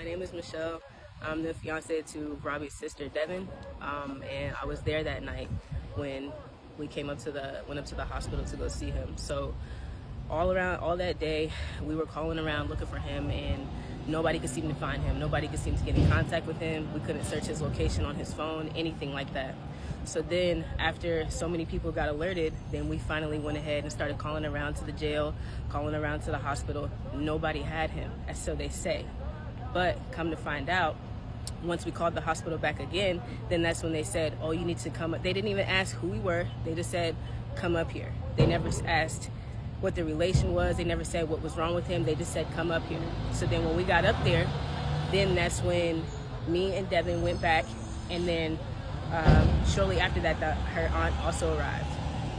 My name is Michelle. I'm the fiance to Robbie's sister, Devin, and I was there that night when we went up to the hospital to go see him. So all that day, we were calling around looking for him, and nobody could seem to find him. Nobody could seem to get in contact with him. We couldn't search his location on his phone, anything like that. So then, after so many people got alerted, then we finally went ahead and started calling around to the jail, calling around to the hospital. Nobody had him, as so they say. But come to find out, once we called the hospital back again, then that's when they said, oh, you need to come up. They didn't even ask who we were. They just said, come up here. They never asked what the relation was. They never said what was wrong with him. They just said, come up here. So then when we got up there, then that's when me and Devin went back, and then shortly after that, her aunt also arrived.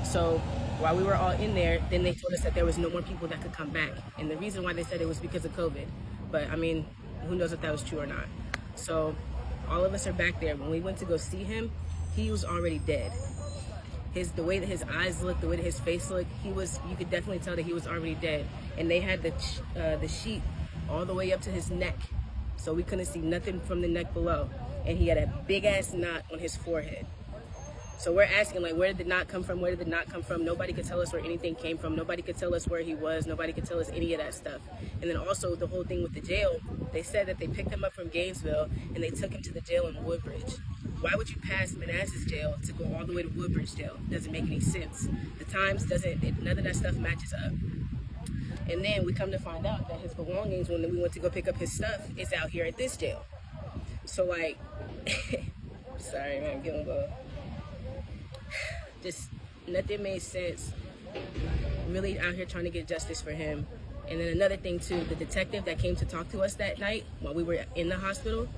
So while we were all in there, then they told us that there was no more people that could come back. And the reason why they said it was because of COVID. But I mean, who knows if that was true or not. So all of us are back there. When we went to go see him, he was already dead. The way that his eyes looked, the way that his face looked, you could definitely tell that he was already dead. And they had the sheet all the way up to his neck. So we couldn't see nothing from the neck below. And he had a big ass knot on his forehead. So we're asking, like, where did the knot come from? Where did the knot come from? Nobody could tell us where anything came from. Nobody could tell us where he was. Nobody could tell us any of that stuff. And then also the whole thing with the jail, they said that they picked him up from Gainesville and they took him to the jail in Woodbridge. Why would you pass Manassas jail to go all the way to Woodbridge jail? Doesn't make any sense. The times none of that stuff matches up. And then we come to find out that his belongings, when we went to go pick up his stuff, is out here at this jail. So like, sorry man, I'm getting a little, just nothing made sense. Really out here trying to get justice for him. And then another thing too, the detective that came to talk to us that night while we were in the hospital,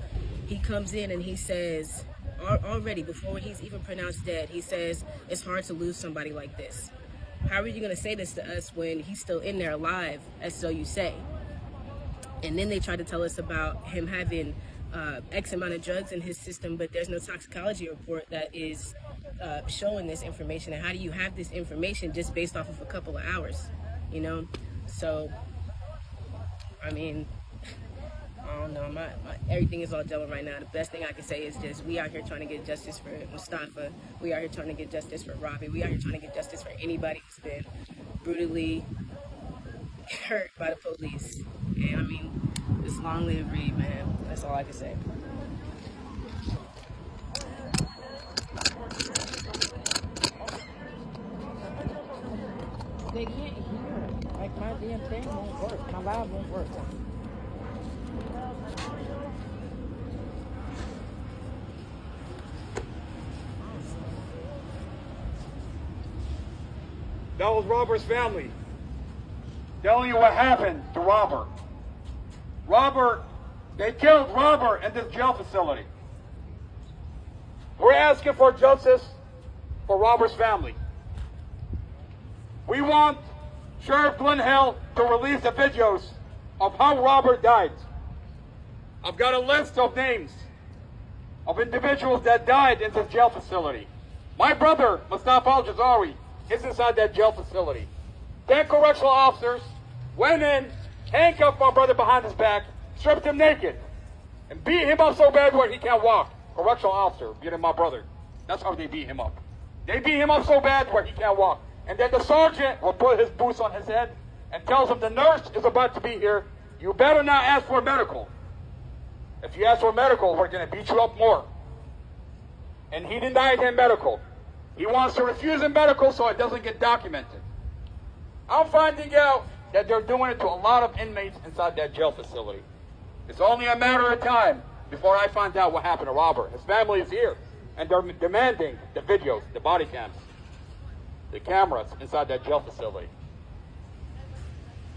he comes in and he says, already before he's even pronounced dead, he says, it's hard to lose somebody like this. How are you gonna say this to us when he's still in there alive, as so you say? And then they try to tell us about him having X amount of drugs in his system, but there's no toxicology report that is showing this information. And how do you have this information just based off of a couple of hours, you know? So, I mean, I don't know, everything is all jello right now. The best thing I can say is just, we out here trying to get justice for Mustafa. We out here trying to get justice for Robbie. We out here trying to get justice for anybody who's been brutally hurt by the police. And I mean, just long live Reed, man. That's all I can say. They can't hear. Like, my damn thing won't work. My live won't work. That was Robert's family telling you what happened to Robert. They killed Robert in this jail facility. We're asking for justice for Robert's family. We want Sheriff Glenn Hill to release the videos of how Robert died. I've got a list of names of individuals that died in this jail facility. My brother, MUSTAFA ALJAZAIRI, is inside that jail facility. 10 correctional officers went in, handcuffed my brother behind his back, stripped him naked, and beat him up so bad where he can't walk. Correctional officer beating my brother. That's how they beat him up. They beat him up so bad where he can't walk. And then the sergeant will put his boots on his head and tells him the nurse is about to be here. You better not ask for medical. If you ask for medical, we're going to beat you up more. And he denied him medical. He wants to refuse him medical so it doesn't get documented. I'm finding out that they're doing it to a lot of inmates inside that jail facility. It's only a matter of time before I find out what happened to Robert. His family is here, and they're demanding the videos, the body cams, the cameras inside that jail facility.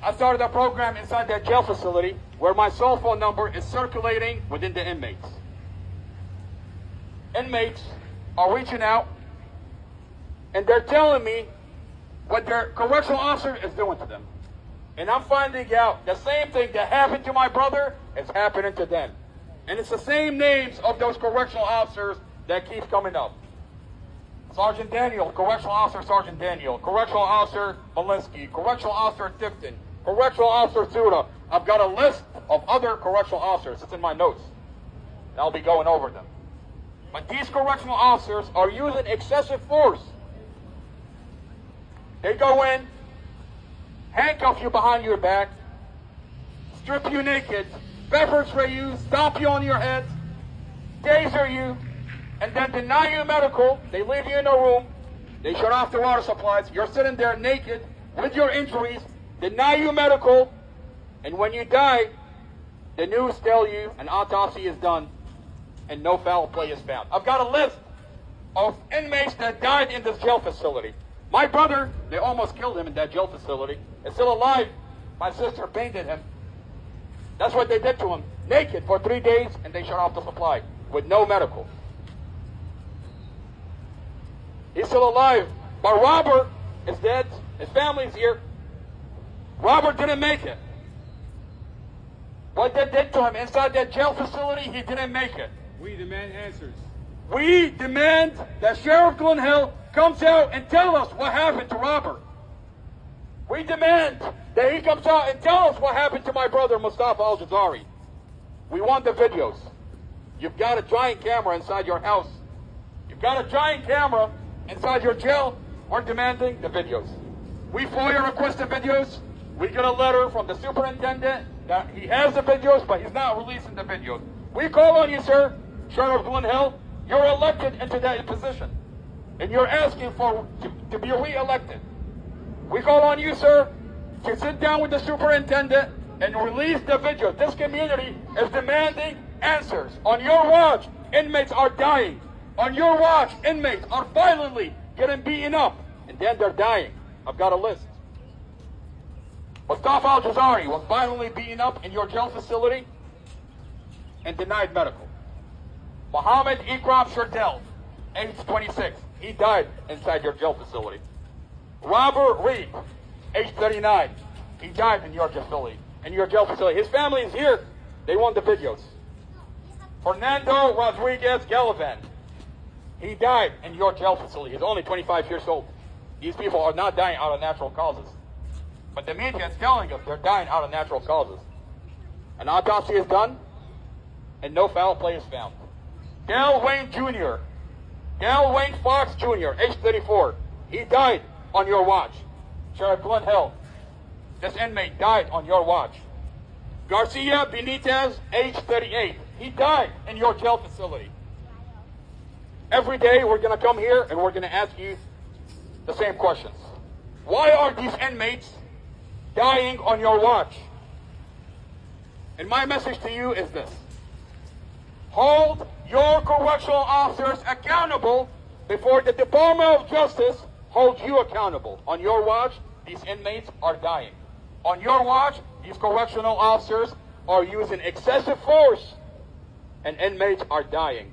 I started a program inside that jail facility where my cell phone number is circulating within the inmates. Inmates are reaching out, and they're telling me what their correctional officer is doing to them. And I'm finding out the same thing that happened to my brother is happening to them. And it's the same names of those correctional officers that keep coming up. Sergeant Daniel, Correctional Officer Sergeant Daniel, Correctional Officer Malinsky, Correctional Officer Tifton, Correctional Officer Zuda. I've got a list of other correctional officers. It's in my notes. And I'll be going over them. But these correctional officers are using excessive force. They go in, handcuff you behind your back, strip you naked, pepper spray you, stomp you on your head, taser you, and then deny you medical. They leave you in a room. They shut off the water supplies. You're sitting there naked with your injuries, deny you medical, and when you die, the news tell you an autopsy is done and no foul play is found. I've got a list of inmates that died in this jail facility. My brother, they almost killed him in that jail facility. Is still alive. My sister painted him. That's what they did to him. Naked for 3 days, and they shut off the supply with no medical. He's still alive. But Robert is dead. His family's here. Robert didn't make it. What they did to him inside that jail facility, he didn't make it. We demand answers. We demand that Sheriff Glen Hill comes out and tell us what happened to Robert. We demand that he comes out and tell us what happened to my brother, MUSTAFA ALJAZAIRI. We want the videos. You've got a giant camera inside your house. You've got a giant camera inside your jail. We're demanding the videos. We FOIA request the videos. We get a letter from the superintendent that he has the videos, but he's not releasing the videos. We call on you, sir, Sheriff Glen Hill. You're elected into that position, and you're asking to be re-elected. We call on you, sir, to sit down with the superintendent and release the videos. This community is demanding answers. On your watch, inmates are dying. On your watch, inmates are violently getting beaten up, and then they're dying. I've got a list. MUSTAFA ALJAZAIRI was violently beaten up in your jail facility and denied medical. Mohammed Ikram Shirtel, age 26. He died inside your jail facility. Robert Reed, age 39. He died in your jail facility. His family is here. They want the videos. Fernando Rodriguez Gallivan. He died in your jail facility. He's only 25 years old. These people are not dying out of natural causes. But the media is telling us they're dying out of natural causes. An autopsy is done, and no foul play is found. Dale Wayne Jr., Dale Wayne Fox Jr., age 34. He died on your watch. Sheriff Glen Hill, this inmate died on your watch. Garcia Benitez, age 38. He died in your jail facility. Every day we're going to come here and we're going to ask you the same questions. Why are these inmates dying on your watch? And my message to you is this. Hold your correctional officers accountable before the Department of Justice holds you accountable. On your watch, these inmates are dying. On your watch, these correctional officers are using excessive force and inmates are dying.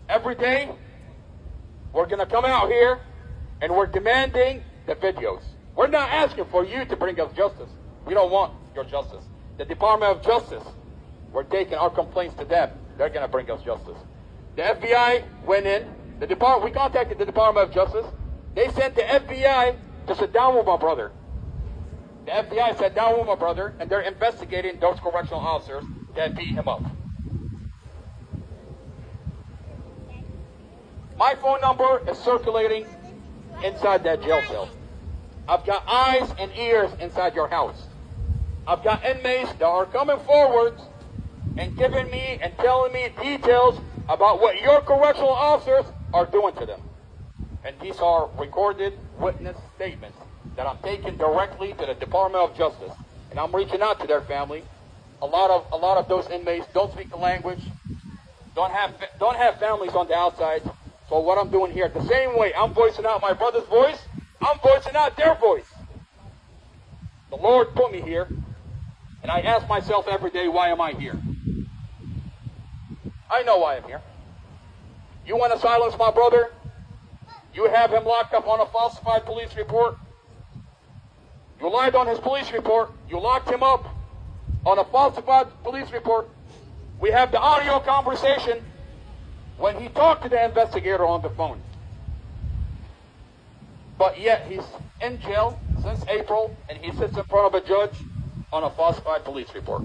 Every day, we're going to come out here and we're demanding the videos. We're not asking for you to bring us justice. We don't want your justice. The Department of Justice, we're taking our complaints to them. They're going to bring us justice. The FBI went in. We contacted the Department of Justice. They sent the FBI to sit down with my brother. The FBI sat down with my brother, and they're investigating those correctional officers that beat him up. My phone number is circulating inside that jail cell. I've got eyes and ears inside your house. I've got inmates that are coming forward and giving me and telling me details about what your correctional officers are doing to them. And these are recorded witness statements that I'm taking directly to the Department of Justice. And I'm reaching out to their family. A lot of those inmates don't speak the language, don't have families on the outside. So what I'm doing here, the same way I'm voicing out my brother's voice, I'm voicing out their voice. The Lord put me here, and I ask myself every day, why am I here? I know why I'm here. You want to silence my brother? You have him locked up on a falsified police report. You lied on his police report. You locked him up on a falsified police report. We have the audio conversation when he talked to the investigator on the phone. But yet he's in jail since April, and he sits in front of a judge on a falsified police report.